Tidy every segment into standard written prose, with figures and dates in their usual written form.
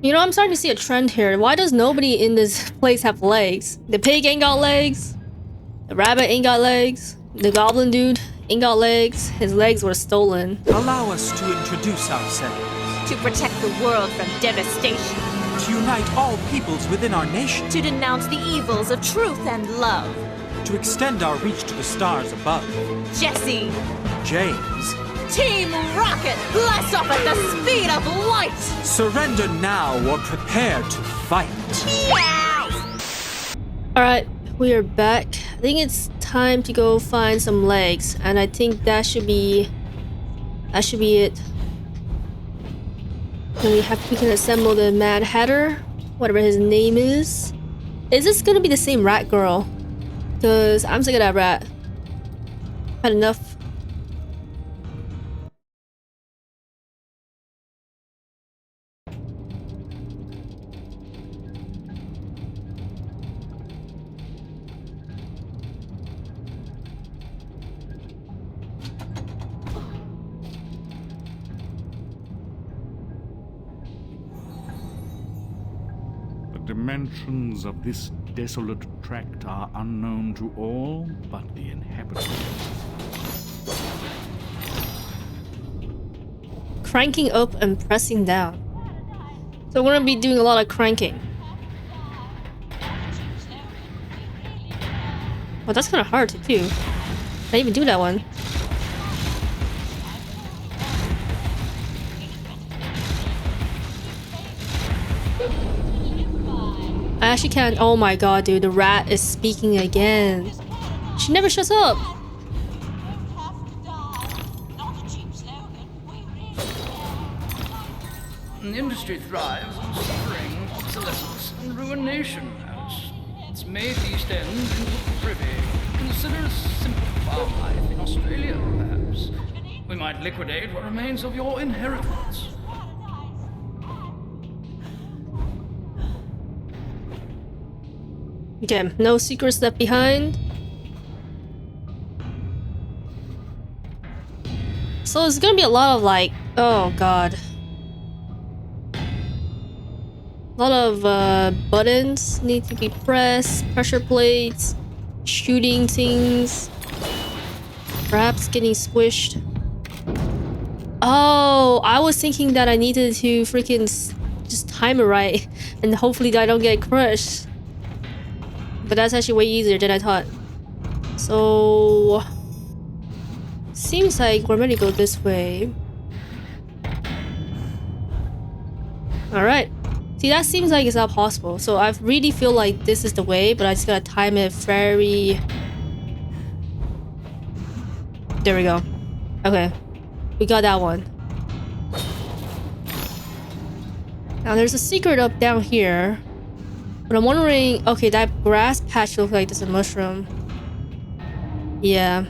You know, I'm starting to see a trend here. Why does nobody in this place have legs? The pig ain't got legs. The rabbit ain't got legs. The goblin dude ain't got legs. His legs were stolen. Allow us to introduce ourselves. To protect the world from devastation. To unite all peoples within our nation. To denounce the evils of truth and love. To extend our reach to the stars above. Jesse. James. Team Rocket, blast off at the speed of light! Surrender now or prepare to fight. Meow! Alright, we are back. I think it's time to go find some legs. And I think that should be it. And we can assemble the Mad Hatter, whatever his name is. Is this gonna be the same rat girl? Because I'm sick of that rat. Had enough. The dimensions of this desolate tract are unknown to all but the inhabitants. Cranking up and pressing down. So we're gonna be doing a lot of cranking. Well, that's kind of hard to do. I didn't even do that one. I actually can't. Oh my god, dude, the rat is speaking again. She never shuts up. The industry thrives on suffering, obsolescence, and ruination as it's made the East End into a privy. Consider a simple farm life in Australia, perhaps. We might liquidate what remains of your inheritance. Okay, no secrets left behind. So there's gonna be a lot of like, oh god. A lot of buttons need to be pressed, pressure plates, shooting things, perhaps getting squished. Oh, I was thinking that I needed to freaking just time it right and hopefully I don't get crushed. But that's actually way easier than I thought. So seems like we're ready to go this way. Alright. See, that seems like it's not possible. So I really feel like this is the way, but I just gotta time it very... There we go. Okay. We got that one. Now there's a secret up down here. But I'm wondering... Okay, that grass patch looks like there's a mushroom. Yeah.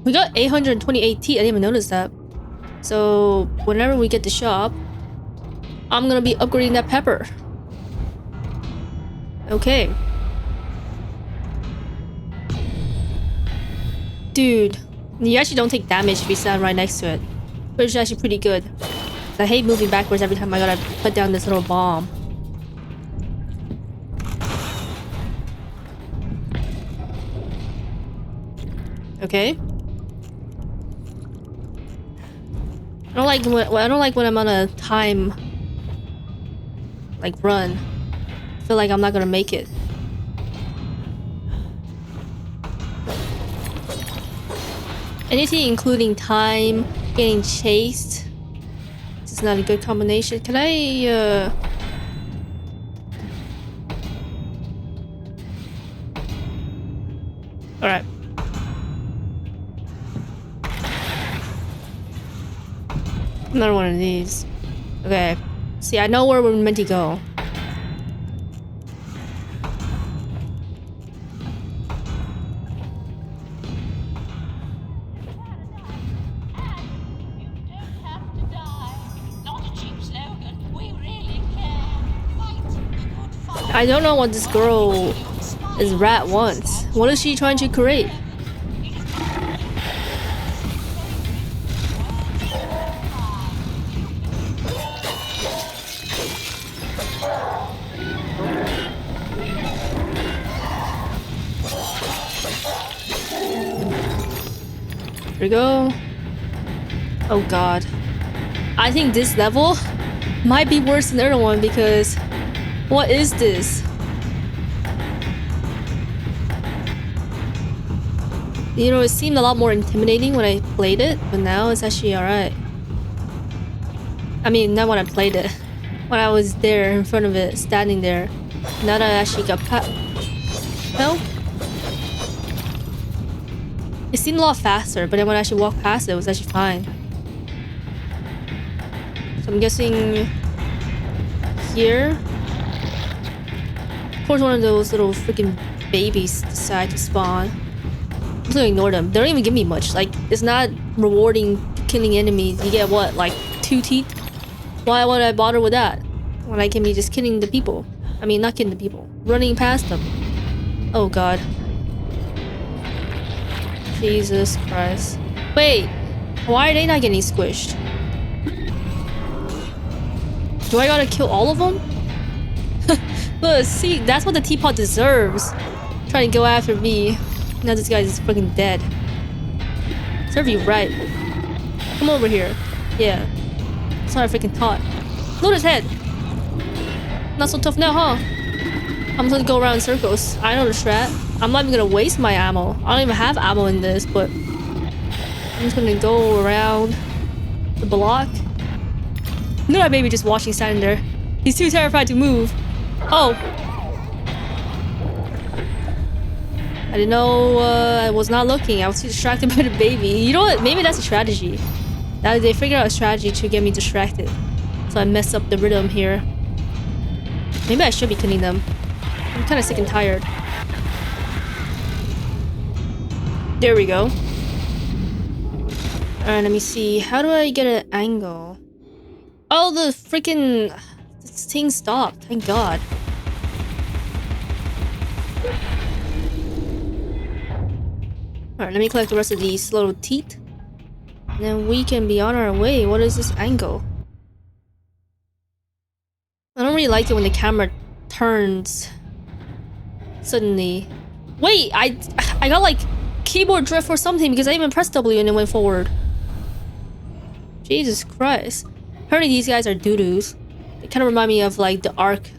We got 828 teeth. I didn't even notice that. So whenever we get the shop, I'm gonna be upgrading that pepper. Okay. Dude, you actually don't take damage if you stand right next to it, which is actually pretty good. I hate moving backwards every time I gotta put down this little bomb. Okay. I don't like when I'm on a time like run. I feel like I'm not gonna make it. Anything including time, getting chased. This is not a good combination. Can I Alright. Another one of these. Okay. See, I know where we're meant to go. I don't know what this girl is rat wants. What is she trying to create? Here we go. Oh god. I think this level might be worse than the other one because what is this? You know, it seemed a lot more intimidating when I played it, but now it's actually alright. I mean, not when I played it. When I was there in front of it, standing there. Now that I actually got help. It seemed a lot faster, but then when I actually walked past it, it was actually fine. So I'm guessing here. Of course, one of those little freaking babies decide to spawn. I'm just gonna ignore them. They don't even give me much. Like, it's not rewarding killing enemies. You get what, like 2 teeth? Why would I bother with that when I can be just killing the people? I mean, not killing the people, running past them. Oh god. Jesus Christ. Wait, why are they not getting squished? Do I gotta kill all of them? Look, see, that's what the teapot deserves. Trying to go after me. Now this guy is fucking dead. Serve you right. Come over here. Yeah. That's what I freaking thought. Load his head. Not so tough now, huh? I'm gonna go around in circles. I know the strat. I'm not even gonna waste my ammo. I don't even have ammo in this, but I'm just gonna go around the block. Look at that baby just watching, standing there. He's too terrified to move. Oh. I didn't know, I was not looking. I was too distracted by the baby. You know what? Maybe that's a strategy. That they figured out a strategy to get me distracted. So I messed up the rhythm here. Maybe I should be killing them. I'm kind of sick and tired. There we go. Alright, let me see. How do I get an angle? Oh, the freaking... This thing stopped. Thank god. Alright, let me collect the rest of these little teeth. And then we can be on our way. What is this angle? I don't really like it when the camera turns suddenly. Wait, I got like keyboard drift or something because I even pressed W and it went forward. Jesus Christ. Apparently these guys are doo-doos. They kind of remind me of like the Ark.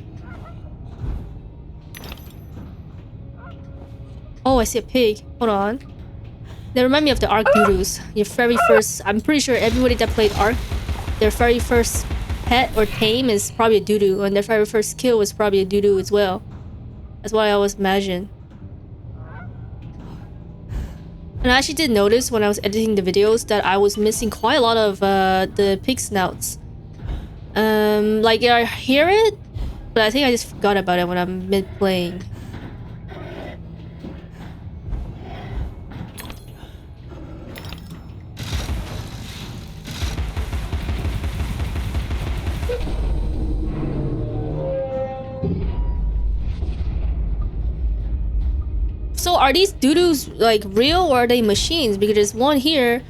Oh, I see a pig. Hold on. They remind me of the Ark doo-doos. Your very first... I'm pretty sure everybody that played Ark, their very first pet or tame is probably a doo-doo. And their very first kill was probably a doo-doo as well. That's what I always imagine. And I actually did notice when I was editing the videos that I was missing quite a lot of the pig snouts. Like I hear it, but I think I just forgot about it when I'm mid-playing. So are these doo-doos like real or are they machines? Because there's one here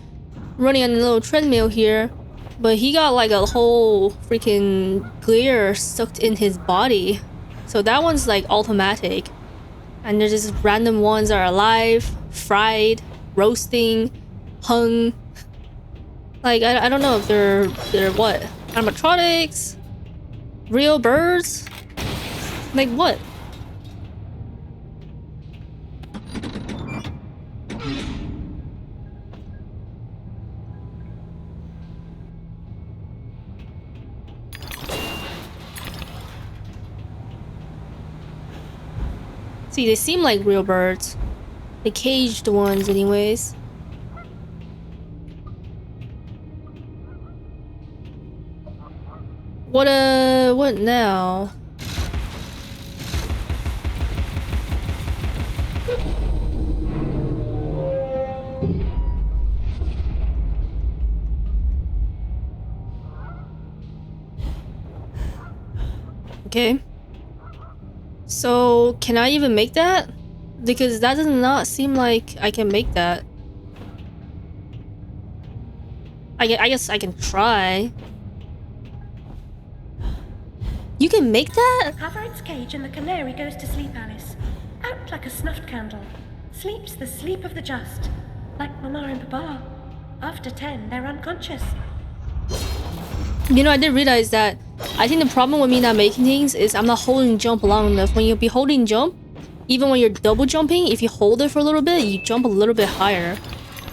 running on a little treadmill here, but he got like a whole freaking glare sucked in his body. So that one's like automatic. And there's just random ones that are alive, fried, roasting, hung. Like I don't know if they're what? Animatronics? Real birds? Like what? See, they seem like real birds. The caged ones anyways. What now? Okay. So, can I even make that? Because that does not seem like I can make that. I guess I can try. You can make that? Cover its cage and the canary goes to sleep, Alice. Out like a snuffed candle. Sleeps the sleep of the just. Like Mama and Papa. After 10, they're unconscious. You know, I did realize that. I think the problem with me not making things is I'm not holding jump long enough. When you'll be holding jump, even when you're double jumping, if you hold it for a little bit, you jump a little bit higher.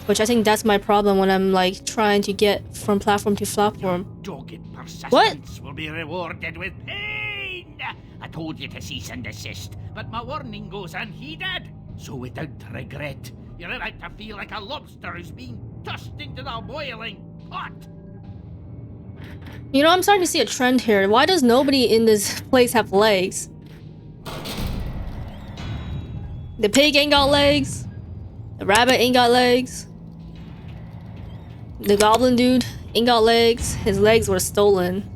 Which I think that's my problem when I'm like trying to get from platform to platform. Dogged persistence What? will be rewarded with pain. I told you to cease and desist, but my warning goes unheeded. So without regret, you're about to feel like a lobster who's being tossed into the boiling pot. You know, I'm starting to see a trend here. Why does nobody in this place have legs? The pig ain't got legs. The rabbit ain't got legs. The goblin dude ain't got legs. His legs were stolen.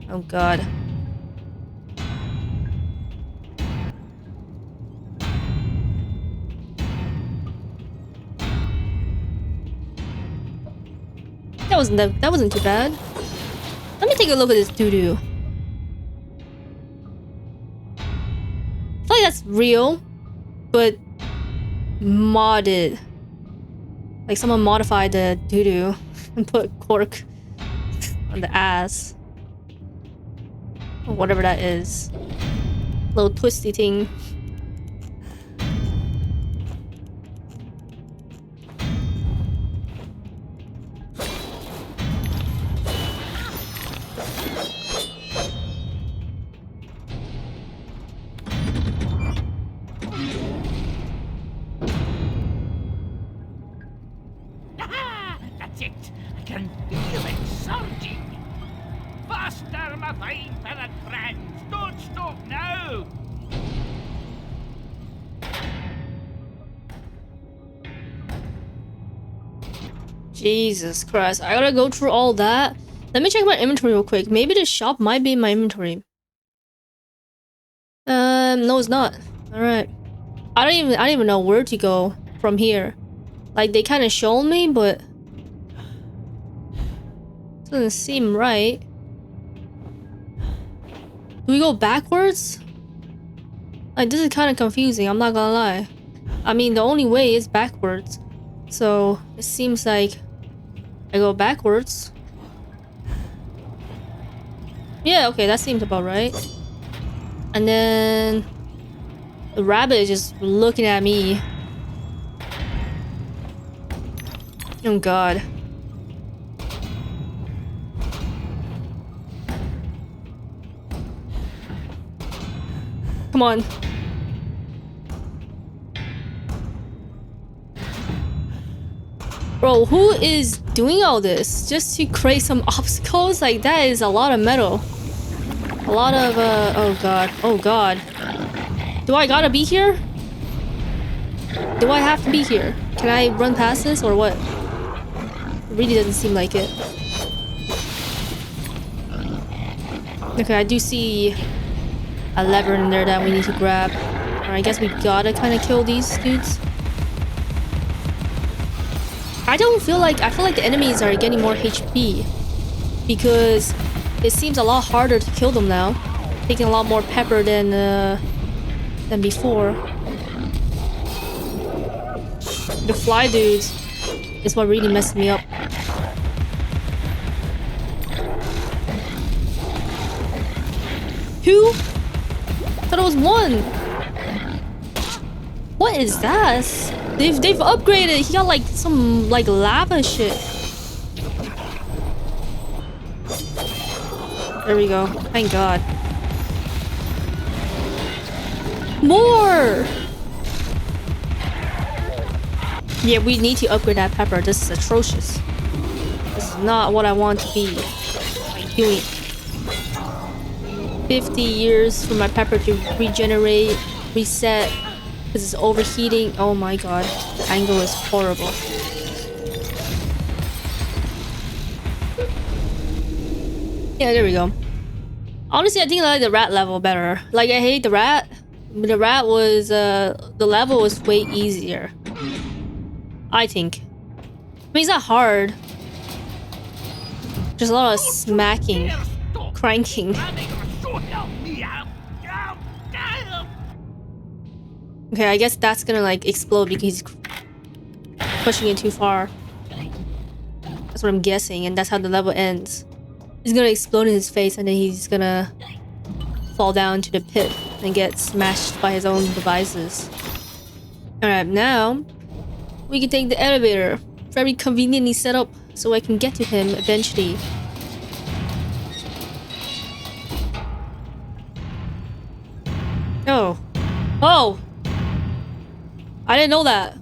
Oh god. That wasn't too bad. Let me take a look at this doo-doo. I feel like that's real, but modded. Like someone modified the doo-doo and put cork on the ass. Or whatever that is. Little twisty thing. That's it. I can feel it surging. Faster, my fine feathered friends. Don't stop now. Jesus Christ. I gotta go through all that. Let me check my inventory real quick. Maybe the shop might be in my inventory. No, it's not. Alright. I don't even know where to go from here. Like, they kind of showed me, but doesn't seem right. Do we go backwards? Like, this is kind of confusing, I'm not gonna lie. I mean, the only way is backwards. So, it seems like I go backwards. Yeah, okay, that seems about right. And then the rabbit is just looking at me. Oh god. Come on. Bro, who is doing all this just to create some obstacles? Like, that is a lot of metal. A lot of, oh god. Oh god. Do I gotta be here? Do I have to be here? Can I run past this or what? It really doesn't seem like it. Okay, I do see a lever in there that we need to grab. Or I guess we gotta kind of kill these dudes. I feel like the enemies are getting more HP because it seems a lot harder to kill them now, taking a lot more pepper than before. The fly dudes is what really messed me up. Two? I thought it was one. What is that? They've upgraded. He got like some like lava shit. There we go. Thank God. More. Yeah, we need to upgrade that pepper. This is atrocious. This is not what I want to be doing. 50 years for my pepper to regenerate, reset. Because it's overheating. Oh my god. The angle is horrible. Yeah, there we go. Honestly, I think I like the rat level better. Like, I hate the rat. But the rat was, the level was way easier. I think. I mean, it's not hard. Just a lot of smacking, cranking. Okay, I guess that's gonna, like, explode because he's pushing it too far. That's what I'm guessing, and that's how the level ends. He's gonna explode in his face, and then he's gonna fall down to the pit and get smashed by his own devices. Alright, now we can take the elevator. Very conveniently set up so I can get to him eventually. Oh. Oh! I didn't know that.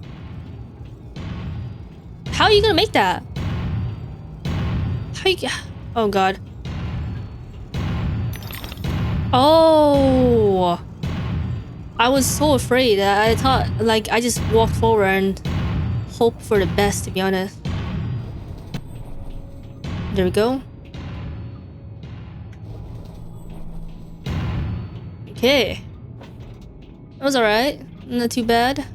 How are you gonna make that? How you... Oh god. Oh! I was so afraid. I thought, like, I just walked forward and hope for the best, to be honest. There we go. Okay. That was alright. Not too bad.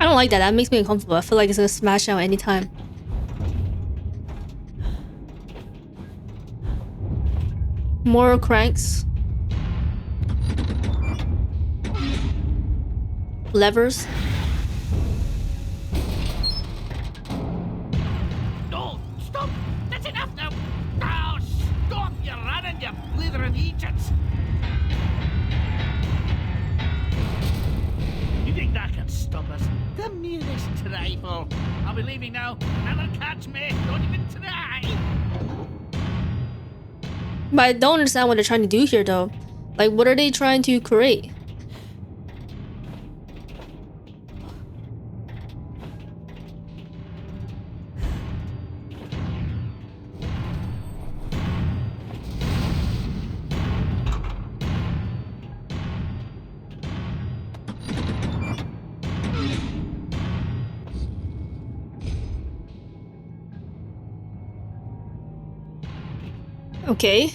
I don't like that. That makes me uncomfortable. I feel like it's gonna smash out anytime. More cranks. Levers. No, stop! That's enough now! Now, stop! You're running, you blithering Egypts! You think that can stop us? The merest trifle. I'll be leaving now. Never catch me. Don't even try. But I don't understand what they're trying to do here, though. Like, what are they trying to create? Okay.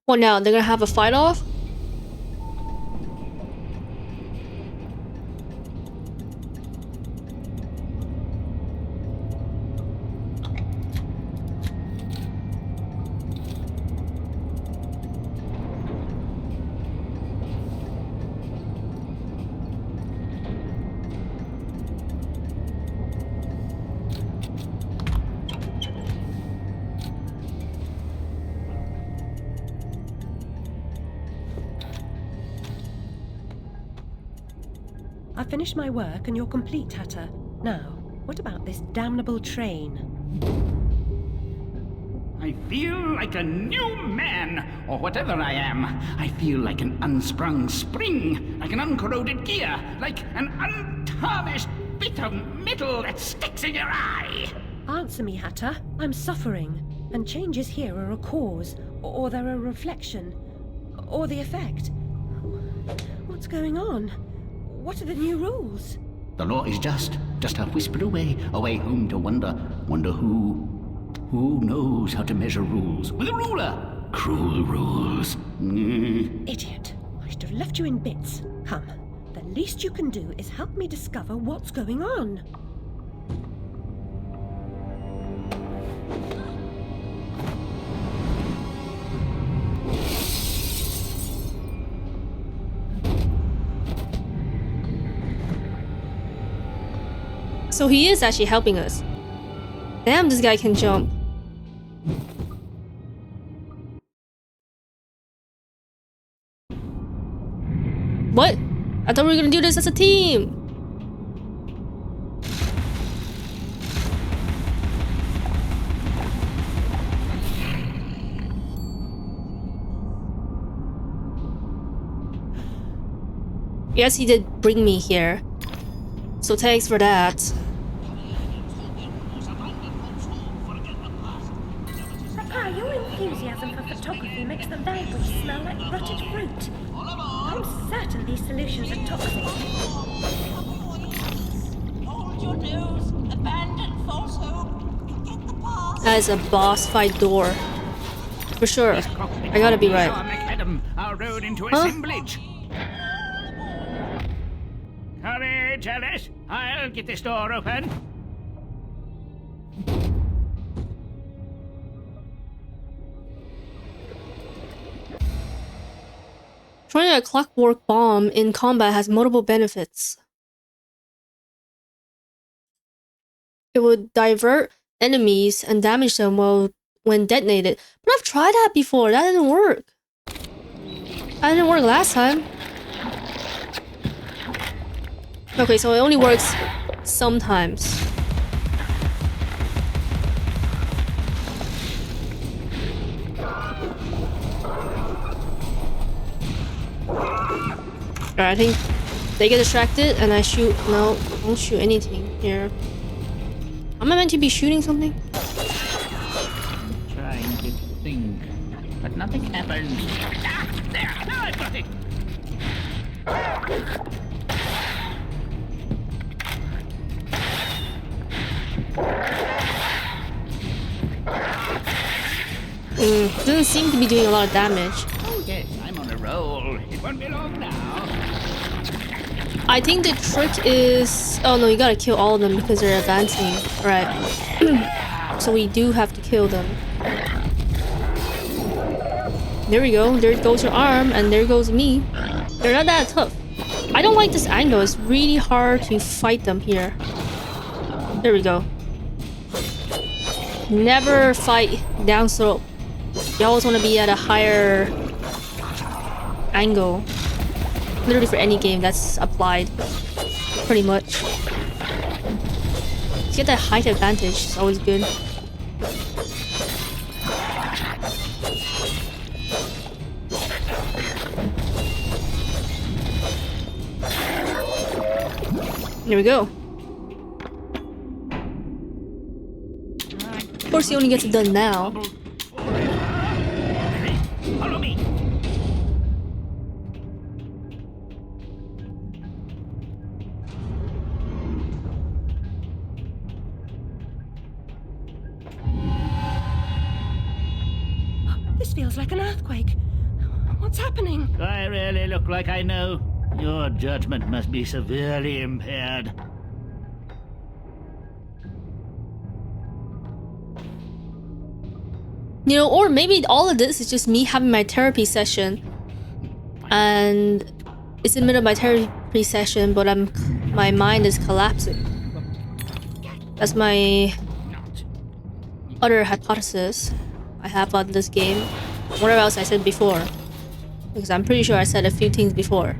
What now? They're gonna have a fight off? I finished my work and you're complete, Hatter. Now, what about this damnable train? I feel like a new man, or whatever I am. I feel like an unsprung spring, like an uncorroded gear, like an untarnished bit of metal that sticks in your eye. Answer me, Hatter. I'm suffering, and changes here are a cause, or they're a reflection, or the effect. What's going on? What are the new rules? The law is just a whisper away home to wonder who. Who knows how to measure rules with a ruler? Cruel rules. Idiot. I should have left you in bits. Come, the least you can do is help me discover what's going on. So he is actually helping us. Damn, this guy can jump. What? I thought we were gonna do this as a team. Yes, he did bring me here. So thanks for that. Papa, your enthusiasm for photography makes the language smell like rotted fruit. I'm certain these solutions are toxic. Hold your nose, abandon false hope, get the pass. That is a boss fight door. For sure. I gotta be right. Our road into Huh? assemblage. Courage, Alice. I'll get this door open. Throwing a clockwork bomb in combat has multiple benefits. It would divert enemies and damage them when detonated. But I've tried that before. That didn't work. That didn't work last time. Okay, so it only works sometimes. Alright, I think they get distracted and I shoot. No, don't shoot anything here. Am I meant to be shooting something? Trying to think, but nothing happens. Ah, there! Now I've got it! Doesn't seem to be doing a lot of damage. Oh yes, I'm on a roll. It won't be long now. I think the trick is... Oh no, you gotta kill all of them because they're advancing. Right. So we do have to kill them. There we go. There goes your arm and there goes me. They're not that tough. I don't like this angle. It's really hard to fight them here. There we go. Never fight down slope. You always want to be at a higher angle. Literally for any game that's applied. Pretty much. To get that height advantage is always good. There we go. Of course he only gets it done now. Follow me. This feels like an earthquake. What's happening? Do I really look like I know? Your judgment must be severely impaired. You know, or maybe all of this is just me having my therapy session. And it's in the middle of my therapy session, but my mind is collapsing. That's my other hypothesis I have on this game. Whatever else I said before. Because I'm pretty sure I said a few things before.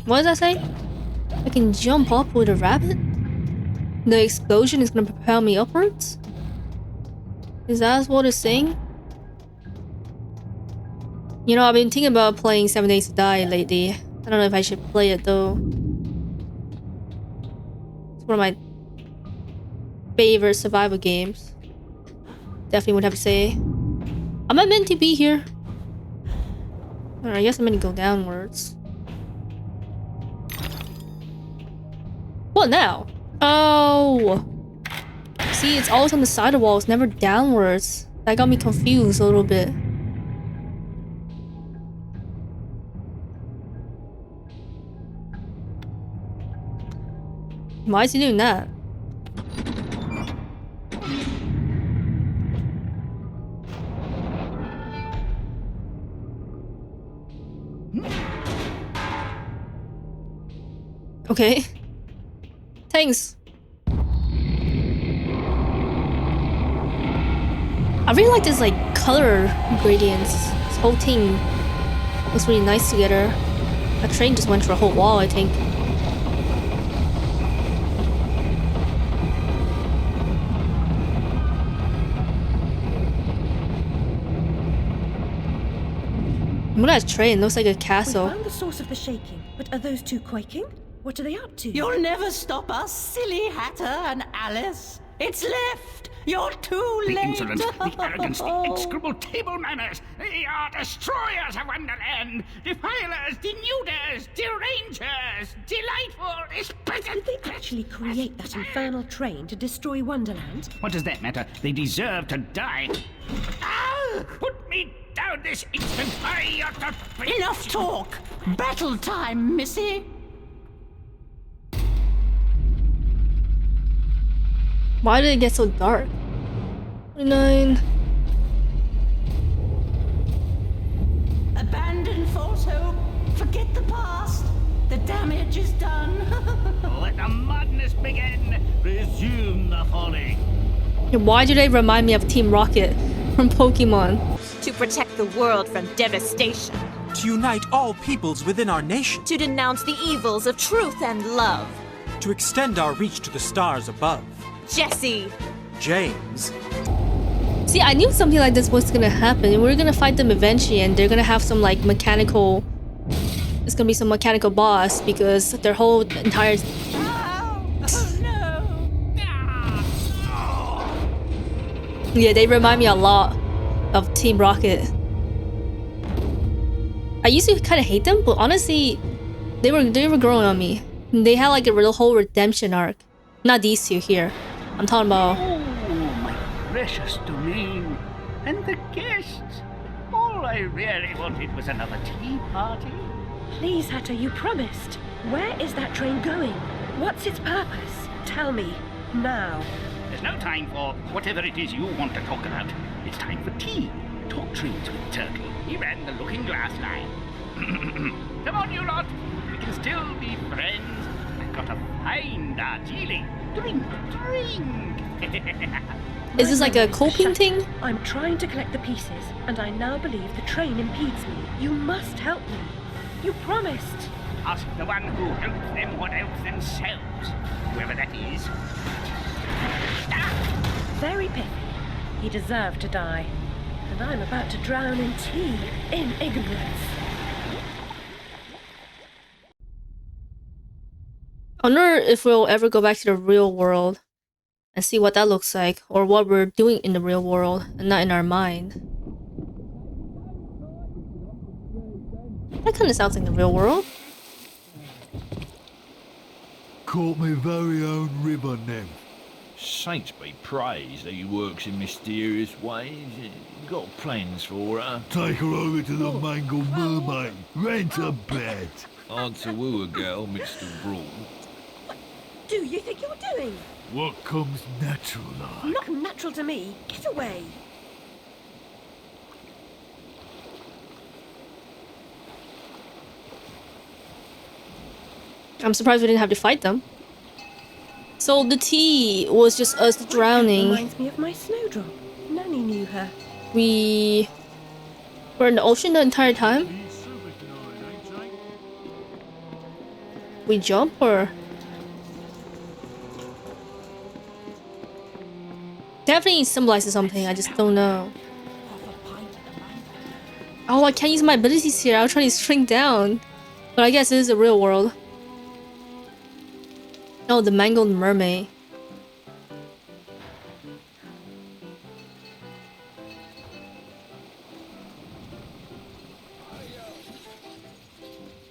What does that say? I can jump up with a rabbit? The explosion is gonna propel me upwards? Is that what it's saying? You know, I've been thinking about playing 7 Days to Die lately. I don't know if I should play it though. It's one of my favorite survival games. Definitely would have to say. Am I meant to be here? Alright, I guess I'm meant to go downwards. What now? Oh! See, it's always on the side of the wall, it's never downwards. That got me confused a little bit. Why is he doing that? Okay. Thanks. I really like this like color gradients. This whole thing looks really nice together. A train just went through a whole wall, I think. Look at that train. Looks like a We castle. found the source of the shaking, but are those two quaking? What are they up to? You'll never stop us, silly Hatter and Alice. It's left. You're too The late. insolence, the arrogance, the execrable table manners. They are destroyers of Wonderland, defilers, denuders, derangers, delightful, Did they actually create that infernal train to destroy Wonderland? What does that matter? They deserve to die. Ah! Put me down this instant. I ought to... Enough talk. Battle time, Missy. Why did it get so dark? 29. Abandon false hope. Forget the past. The damage is done. Let the madness begin. Resume the falling. Why do they remind me of Team Rocket from Pokemon? To protect the world from devastation. To unite all peoples within our nation. To denounce the evils of truth and love. To extend our reach to the stars above. Jesse. James. See, I knew something like this was gonna happen. We're gonna fight them eventually, and they're gonna have some like mechanical. It's gonna be some mechanical boss because their whole entire. Oh no. Yeah, they remind me a lot of Team Rocket. I used to kind of hate them, but honestly, they were growing on me. They had like a real whole redemption arc. Not these two here. I'm talking about. Oh, my precious domain. And the guests. All I really wanted was another tea party. Please, Hatter, you promised. Where is that train going? What's its purpose? Tell me, now. There's no time for whatever it is you want to talk about. It's time for tea. Talk trees with Turkey. He ran the looking glass line. Come on, you lot. We can still be friends. I've got a fine Darjeeling. Drink, drink. Is this like a coping thing? I'm trying to collect the pieces, and I now believe the train impedes me. You must help me. You promised. Ask the one who helps them what helps themselves. Whoever that is. Ah! Very pithy. He deserved to die. And I'm about to drown in tea, in ignorance. I wonder if we'll ever go back to the real world and see what that looks like, or what we're doing in the real world and not in our mind. That kind of sounds like the real world. Caught me very own river nymph. Saints be praised that he works in mysterious ways. Got plans for her. Take her over to the Mangled Mermaid. Rent a bed. Hard to woo a girl mixed abroad. Do you think you're doing? What comes natural like? Not natural to me. Get away. I'm surprised we didn't have to fight them. So the tea was just us drowning. Reminds me of my snowdrop. Nanny knew her. We were in the ocean the entire time? We jump or? Definitely symbolizes something, I just don't know. Oh, I can't use my abilities here. I was trying to shrink down. But I guess this is the real world. Oh, the mangled mermaid.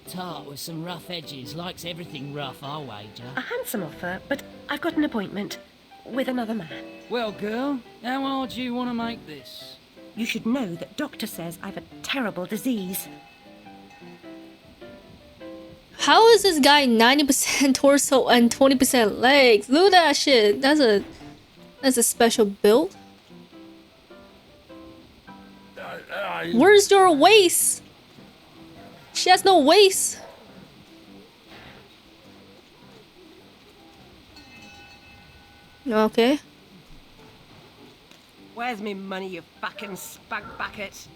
Tart with some rough edges. Likes everything rough, I'll wager. A handsome offer, but I've got an appointment with another man. Well, girl, how hard do you want to make this? You should know that doctor says I've a terrible disease. How is this guy 90% torso and 20% legs? Look at that shit. That's a special build. Where's your waist? She has no waist. Okay. Where's me money, you fucking spag bucket?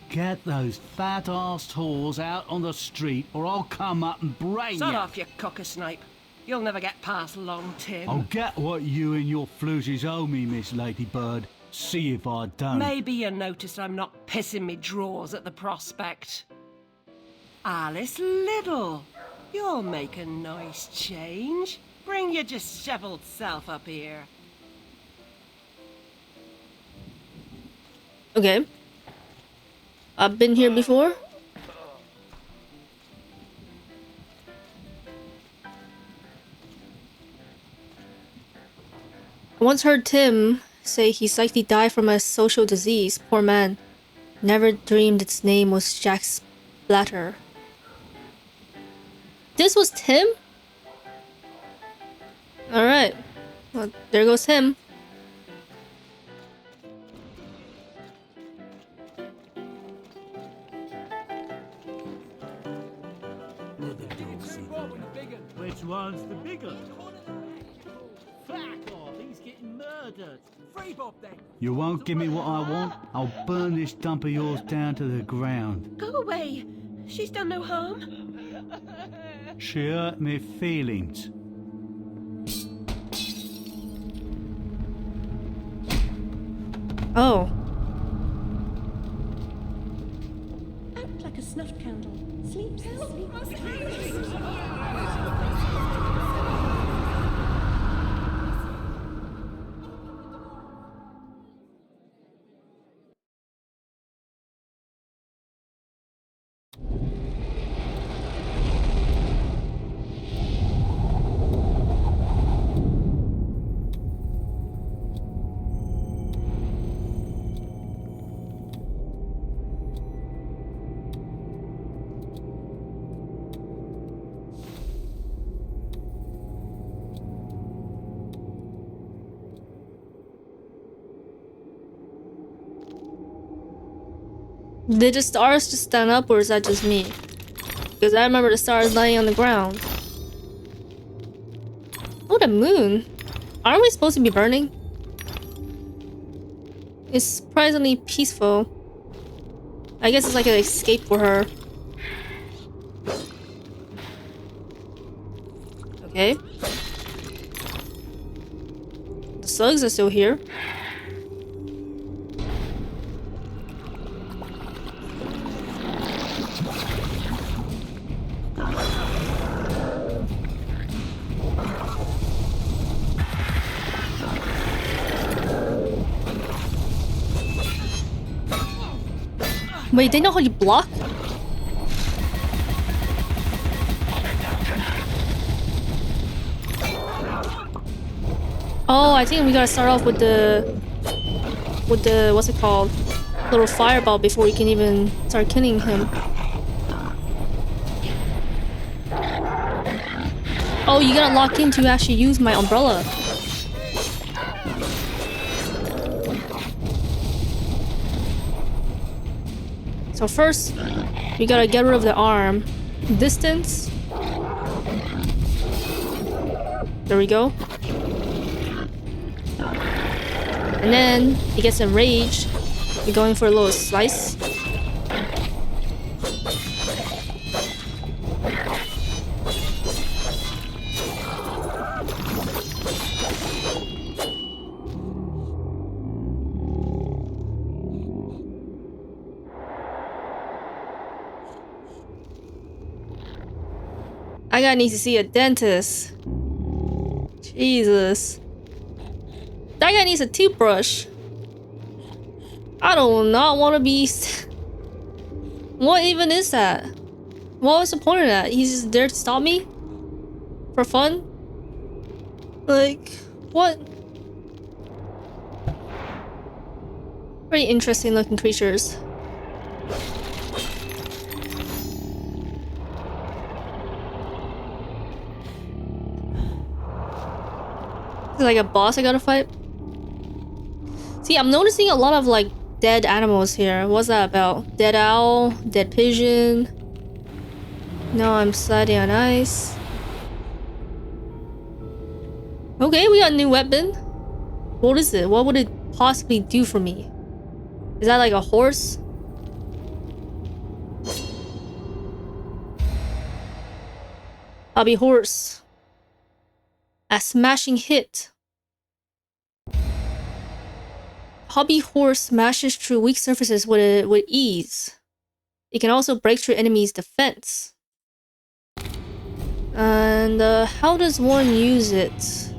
Get those fat-assed whores out on the street or I'll come up and brain Shut you. off, you cocker-snipe. You'll never get past Long Tim. I'll get what you and your floozies owe me, Miss Ladybird. See if I don't. Maybe you noticed I'm not pissing me drawers at the prospect. Alice Liddell, you'll make a nice change. Bring your dishevelled self up here. Okay. I've been here before. I once heard Tim say he's likely died from a social disease. Poor man. Never dreamed its name was Jack Splatter. This was Tim? Alright. Well, there goes him. Which one's the bigger? Fuck off, he's getting murdered. Free Bob then. You won't give me what I want, I'll burn this dump of yours down to the ground. Go away. She's done no harm. She hurt me feelings. Oh. Act like a snuff candle. Sleep, sleep. Did the stars just stand up, or is that just me? Because I remember the stars lying on the ground. Oh, the moon. Aren't we supposed to be burning? It's surprisingly peaceful. I guess it's like an escape for her. Okay. The slugs are still here. Wait, they know how you block? Oh, I think we gotta start off with the what's it called? Little fireball before we can even start killing him. Oh, you gotta lock in to actually use my umbrella. So first, we gotta get rid of the arm. Distance. There we go. And then he gets enraged. We're going for a little slice. I gotta need to see a dentist. Jesus. That guy needs a toothbrush. I do not want to be... What even is that? What was the point of that? He's just there to stop me? For fun? Like, what? Very interesting looking creatures. Is it like a boss I gotta fight? See, I'm noticing a lot of like dead animals here. What's that about? Dead owl, dead pigeon. No, I'm sliding on ice. Okay, we got a new weapon. What is it? What would it possibly do for me? Is that like a horse? I'll be horse. A smashing hit. Hobby horse smashes through weak surfaces with ease. It can also break through enemies' defense. And how does one use it?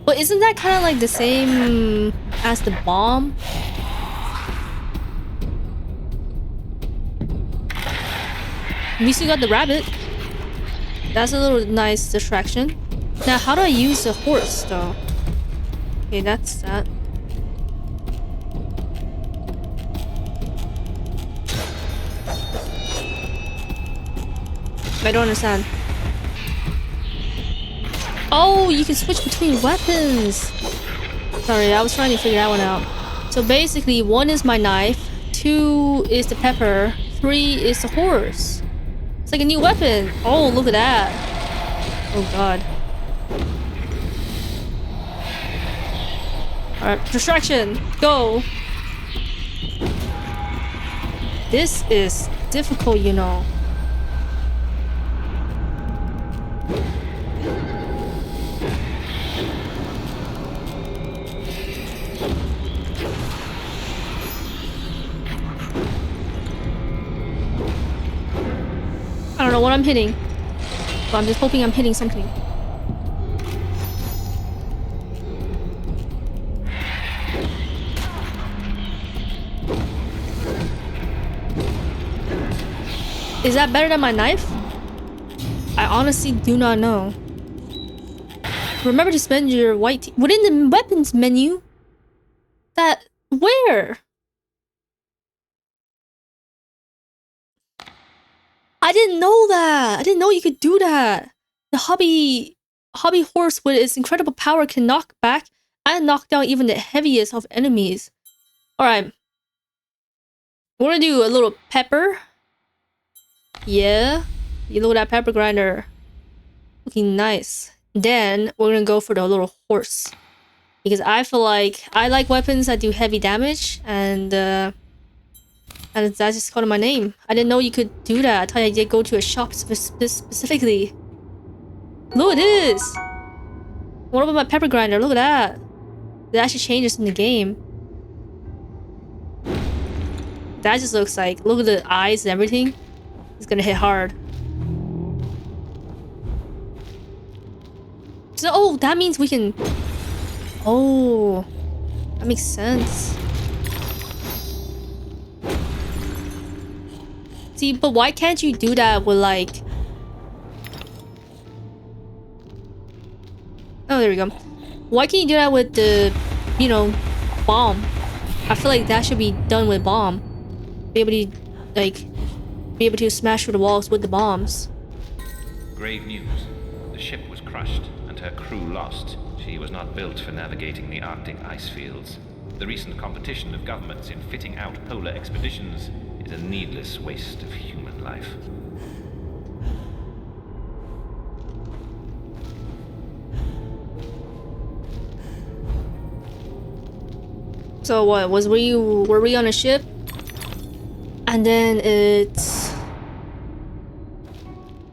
But isn't that kind of like the same as the bomb? We still got the rabbit. That's a little nice distraction. Now, how do I use the horse though? Okay, that's that. I don't understand. Oh, you can switch between weapons. Sorry, I was trying to figure that one out. So basically, 1 is my knife, 2 is the pepper, 3 is the horse. It's like a new weapon. Oh, look at that. Oh god. Alright, distraction. Go. This is difficult, you know. I don't know what I'm hitting, but I'm just hoping I'm hitting something. Is that better than my knife? I honestly do not know. Remember to spend your white within the weapons menu. That where? I didn't know that. I didn't know you could do that. The hobby horse with its incredible power can knock back and knock down even the heaviest of enemies. Alright. We're gonna do a little pepper. Yeah. You look at that pepper grinder. Looking nice. Then we're gonna go for the little horse. Because I feel like I like weapons that do heavy damage, and that's just kind of my name. I didn't know you could do that. I thought I did go to a shop specifically. Look at this! What about my pepper grinder? Look at that. It actually changes in the game. That just looks like... Look at the eyes and everything. It's gonna hit hard. So, oh, that means we can... Oh, that makes sense. See, but why can't you do that with like... Oh, there we go. Why can't you do that with the, you know, bomb? I feel like that should be done with bomb. Be able to, like, be able to smash through the walls with the bombs. Grave news. The ship was crushed and her crew lost. She was not built for navigating the Arctic ice fields. The recent competition of governments in fitting out polar expeditions is a needless waste of human life. So what, were we on a ship? And then it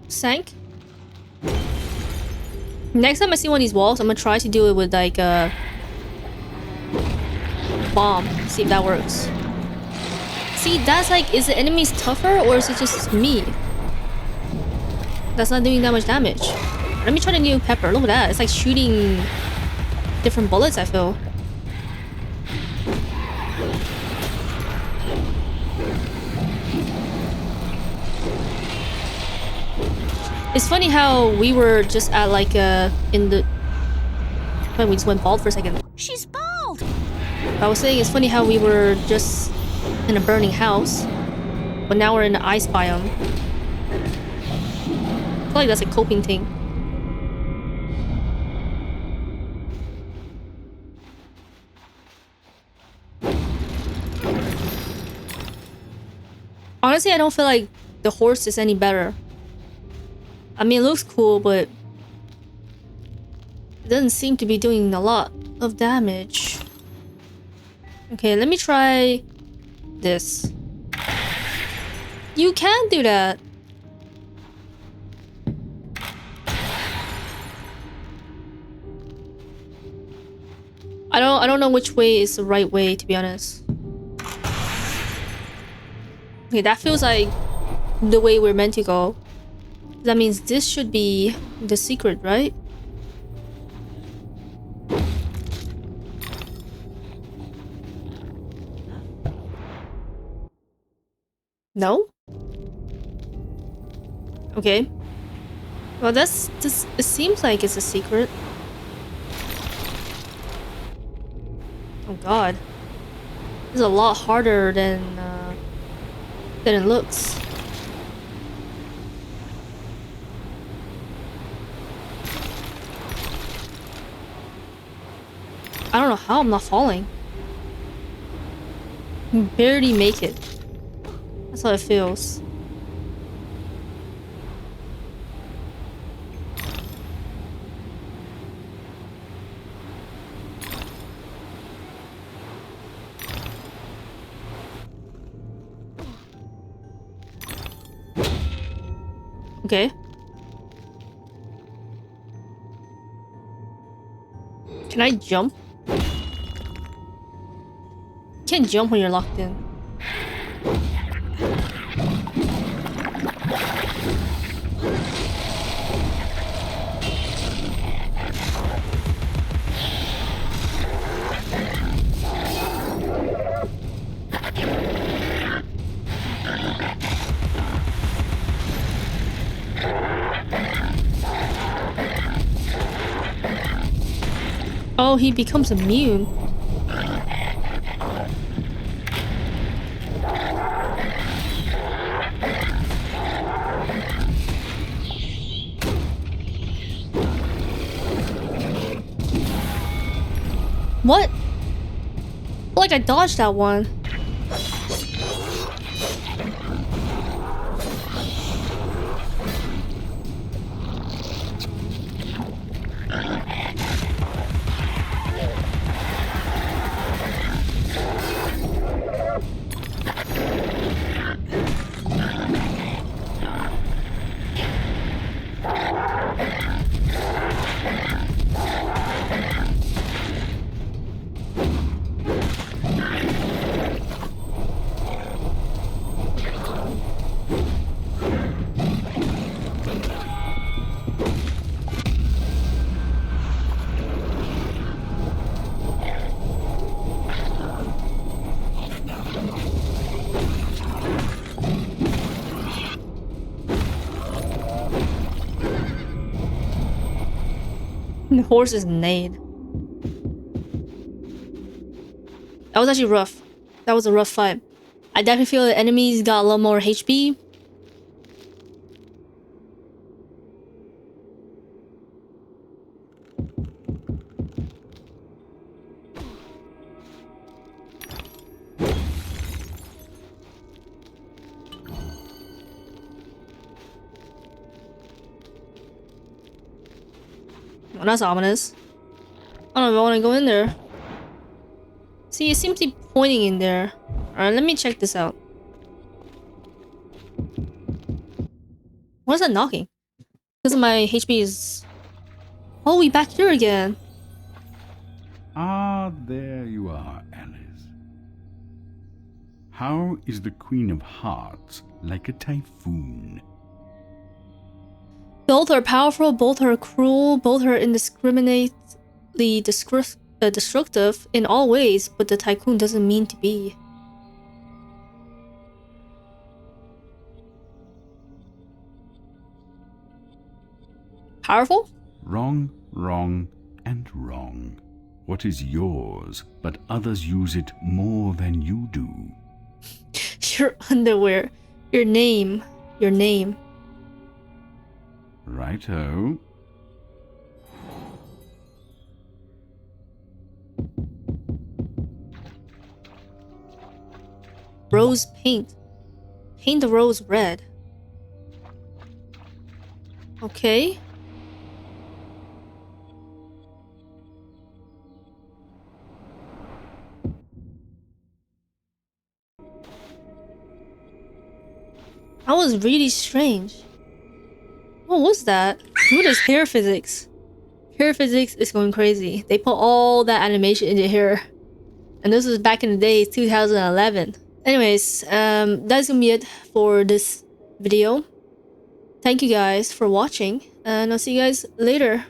sank? Next time I see one of these walls, I'm gonna try to do it with like a bomb. See if that works. See, that's like, is the enemies tougher or is it just me that's not doing that much damage? Let me try the new pepper. Look at that. It's like shooting different bullets, I feel. It's funny how we were just at like in the... Wait, we just went bald for a second. She's bald! I was saying it's funny how we were just in a burning house, but now we're in the ice biome. I feel like that's a coping thing. Honestly, I don't feel like the horse is any better. I mean, it looks cool, but it doesn't seem to be doing a lot of damage. Okay, let me try this. You can do that. I don't know which way is the right way, to be honest. Okay, that feels like the way we're meant to go. That means this should be the secret, right? No? Okay. Well, this it seems like it's a secret. Oh god. This is a lot harder than it looks. I don't know how I'm not falling. I can barely make it. That's how it feels. Okay. Can I jump? You can't jump when you're locked in. Oh, he becomes immune. What? Like I dodged that one. The horse is neighed. That was actually rough. That was a rough fight. I definitely feel the enemies got a lot more HP. Well, that's ominous. I don't know if I want to go in there. See, it seems to be pointing in there. Alright, let me check this out. What is that knocking? Because my HP is... Oh, we back here again. Ah, there you are, Alice. How is the Queen of Hearts like a typhoon? Both are powerful, both are cruel, both are indiscriminately destructive in all ways, but the tycoon doesn't mean to be. Powerful? Wrong, wrong, and wrong. What is yours, but others use it more than you do? Your underwear. Your name. Your name. Righto. Rose paint. Paint the rose red. Okay. That was really strange. What was that? What is hair physics? Hair physics is going crazy. They put all that animation into here. And this was back in the day, 2011. Anyways, that's gonna be it for this video. Thank you guys for watching, and I'll see you guys later.